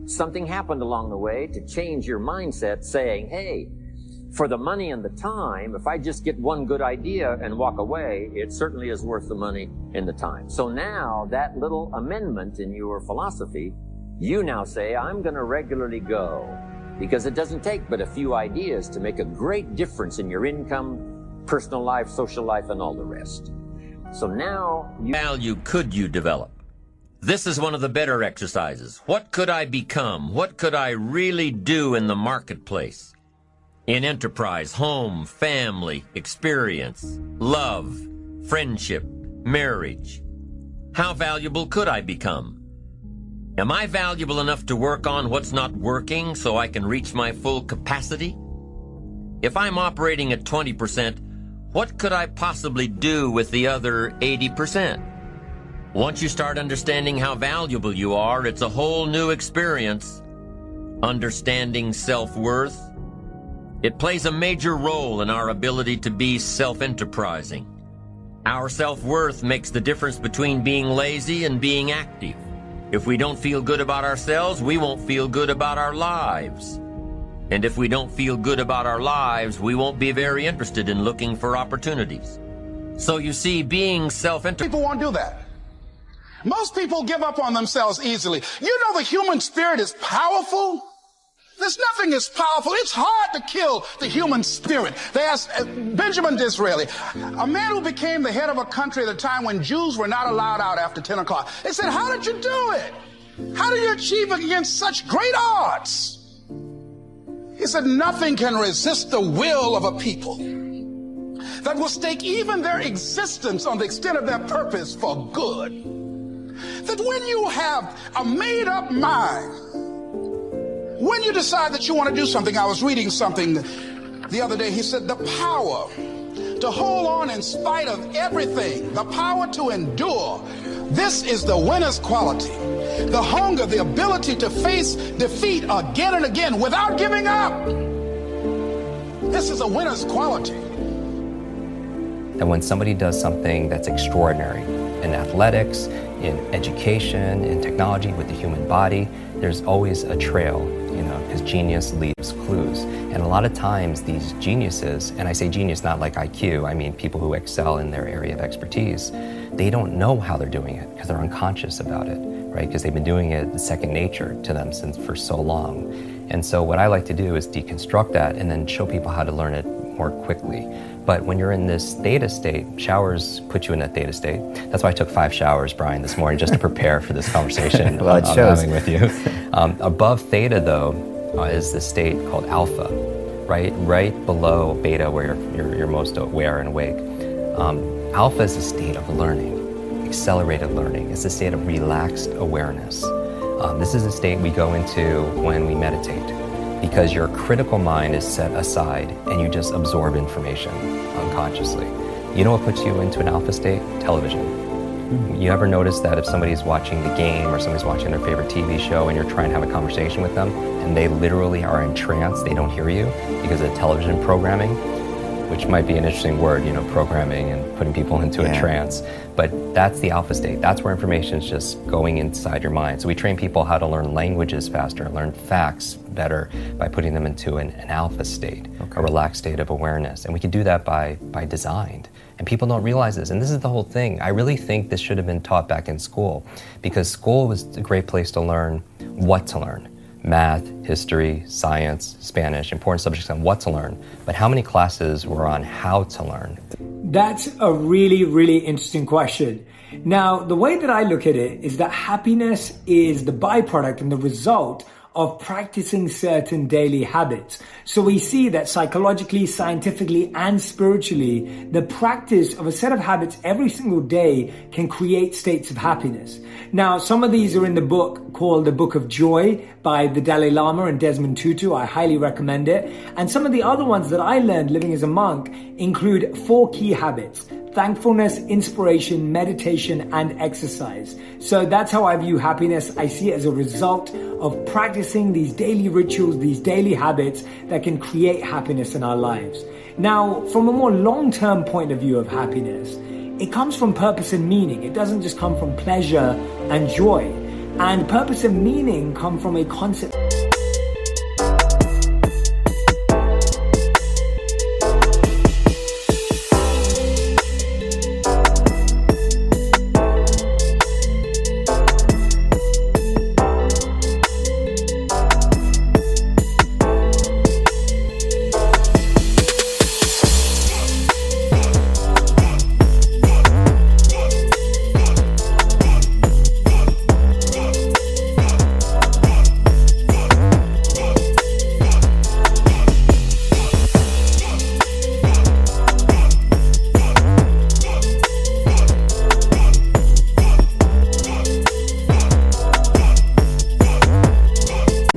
something happened along the way to change your mindset, saying, hey, for the money and the time, if I just get one good idea and walk away, it certainly is worth the money and the time. So now that little amendment in your philosophy, you now say, I'm going to regularly go, because it doesn't take but a few ideas to make a great difference in your income, personal life, social life, and all the rest. So now value could you develop? This is one of the better exercises. What could I become? What could I really do in the marketplace? In enterprise, home, family, experience, love, friendship, marriage. How valuable could I become? Am I valuable enough to work on what's not working so I can reach my full capacity? If I'm operating at 20%, what could I possibly do with the other 80%? Once you start understanding how valuable you are, it's a whole new experience. Understanding self-worth. It plays a major role in our ability to be self-enterprising. Our self-worth makes the difference between being lazy and being active. If we don't feel good about ourselves, we won't feel good about our lives. And if we don't feel good about our lives, we won't be very interested in looking for opportunities. So you see, being self-enterprising... People won't do that. Most people give up on themselves easily. You know the human spirit is powerful. There's nothing as powerful. It's hard to kill the human spirit. They asked Benjamin Disraeli, a man who became the head of a country at a time when Jews were not allowed out after 10 o'clock. They said, how did you do it? How did you achieve it against such great odds? He said, nothing can resist the will of a people that will stake even their existence on the extent of their purpose for good. That when you have a made-up mind, when you decide that you want to do something, I was reading something the other day, he said, the power to hold on in spite of everything, the power to endure, this is the winner's quality. The hunger, the ability to face defeat again and again without giving up. This is a winner's quality. And when somebody does something that's extraordinary in athletics, in education, in technology, with the human body, there's always a trail, because genius leaves clues. And a lot of times these geniuses, and I say genius not like IQ, I mean people who excel in their area of expertise, they don't know how they're doing it because they're unconscious about it, right? Because they've been doing it second nature to them for so long. And so what I like to do is deconstruct that and then show people how to learn it more quickly. But when you're in this theta state, showers put you in that theta state. That's why I took 5 showers, Brian, this morning, just to prepare for this conversation well, I'm having with you. Above theta, though, is the state called alpha, right below beta, where you're most aware and awake. Alpha is a state of learning, accelerated learning. It's a state of relaxed awareness. This is a state we go into when we meditate, because your critical mind is set aside and you just absorb information unconsciously. You know what puts you into an alpha state? Television. You ever notice that if somebody's watching the game or somebody's watching their favorite TV show and you're trying to have a conversation with them and they literally are in trance, they don't hear you because of television programming, which might be an interesting word, programming and putting people into a trance. But that's the alpha state. That's where information is just going inside your mind. So we train people how to learn languages faster, learn facts better by putting them into an alpha state, a relaxed state of awareness. And we can do that by design. And people don't realize this. And this is the whole thing. I really think this should have been taught back in school, because school was a great place to learn what to learn. Math, history, science, Spanish, important subjects on what to learn. But how many classes were on how to learn? That's a really, really interesting question. Now, the way that I look at it is that happiness is the byproduct and the result of practicing certain daily habits. So we see that psychologically, scientifically, and spiritually, the practice of a set of habits every single day can create states of happiness. Now, some of these are in the book called The Book of Joy by the Dalai Lama and Desmond Tutu. I highly recommend it. And some of the other ones that I learned living as a monk include 4 key habits: thankfulness, inspiration, meditation, and exercise. So that's how I view happiness. I see it as a result of practicing these daily rituals, these daily habits that can create happiness in our lives. Now, from a more long-term point of view of happiness, it comes from purpose and meaning. It doesn't just come from pleasure and joy. And purpose and meaning come from a concept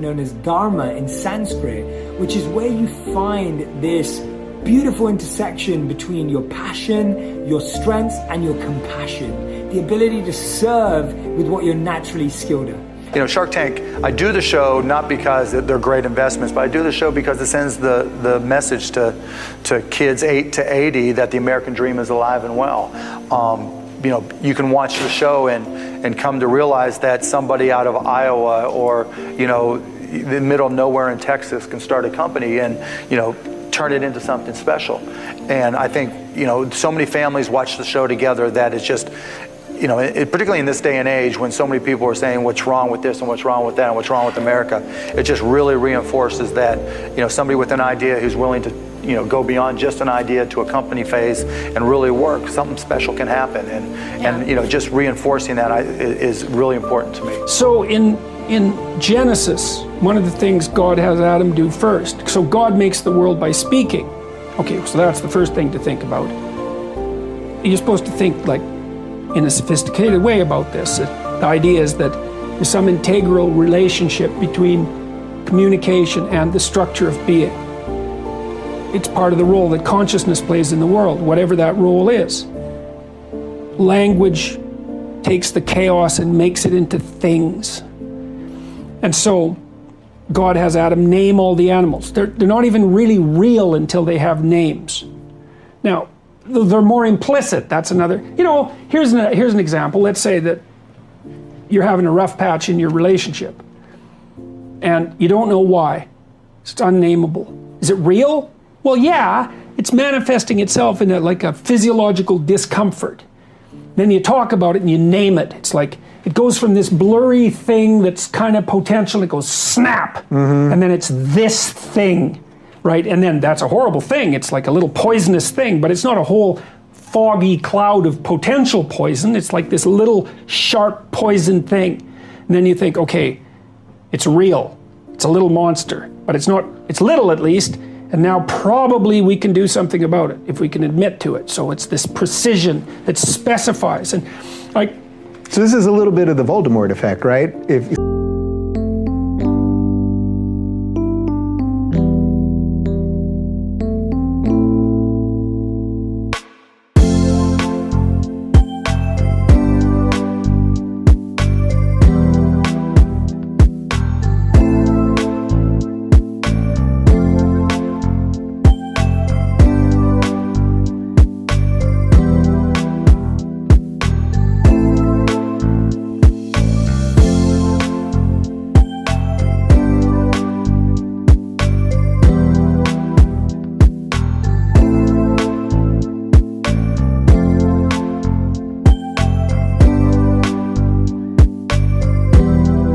known as Dharma in Sanskrit, which is where you find this beautiful intersection between your passion, your strengths, and your compassion. The ability to serve with what you're naturally skilled at. You know, Shark Tank, I do the show not because they're great investments, but I do the show because it sends the message to kids 8 to 80 that the American dream is alive and well. You know, you can watch the show and come to realize that somebody out of Iowa or, you know, the middle of nowhere in Texas can start a company and, you know, turn it into something special. And I think, you know, so many families watch the show together that it's just, you know, particularly in this day and age when so many people are saying what's wrong with this and what's wrong with that and what's wrong with America, it just really reinforces that, you know, somebody with an idea who's willing to, you know, go beyond just an idea to a company phase and really work, something special can happen. And you know, just reinforcing that is really important to me. So in Genesis, one of the things God has Adam do first, so God makes the world by speaking. Okay, so that's the first thing to think about. You're supposed to think like in a sophisticated way about this. The idea is that there's some integral relationship between communication and the structure of being. It's part of the role that consciousness plays in the world, whatever that role is. Language takes the chaos and makes it into things. And so God has Adam name all the animals. They're not even really real until they have names. Now, they're more implicit. That's another, you know, here's an example. Let's say that you're having a rough patch in your relationship and you don't know why. It's unnameable. Is it real? Well, yeah, it's manifesting itself in like a physiological discomfort. Then you talk about it and you name it. It's like, it goes from this blurry thing that's kind of potential, it goes snap, and then it's this thing, right? And then that's a horrible thing. It's like a little poisonous thing, but it's not a whole foggy cloud of potential poison. It's like this little sharp poison thing. And then you think, okay, it's real. It's a little monster, but it's not, it's little at least. And now probably we can do something about it if we can admit to it. So it's this precision that specifies. And like, so this is a little bit of the Voldemort effect, right?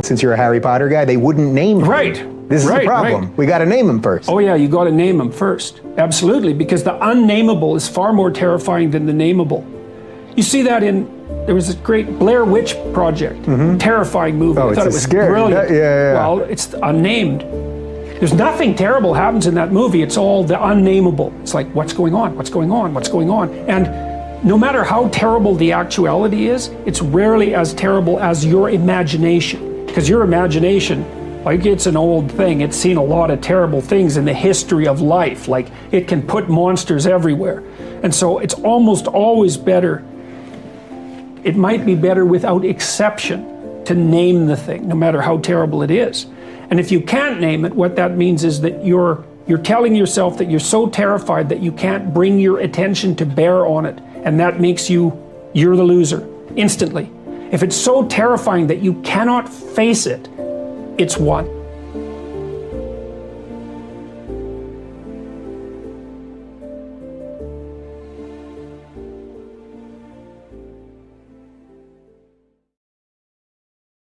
Since you're a Harry Potter guy, they wouldn't name him. Right. This is the problem. Right. We got to name him first. Oh yeah, you got to name him first. Absolutely, because the unnameable is far more terrifying than the nameable. You see that there was a great Blair Witch Project, terrifying movie. Oh, I thought it was scary. brilliant. Yeah. Well, it's unnamed. There's nothing terrible happens in that movie. It's all the unnameable. It's like, what's going on? What's going on? What's going on? And no matter how terrible the actuality is, it's rarely as terrible as your imagination. Because your imagination, like, it's an old thing. It's seen a lot of terrible things in the history of life. Like, it can put monsters everywhere. And so it's almost always better, it might be better without exception, to name the thing, no matter how terrible it is. And if you can't name it, what that means is that you're telling yourself that you're so terrified that you can't bring your attention to bear on it. And that makes you're the loser, instantly. If it's so terrifying that you cannot face it, it's won.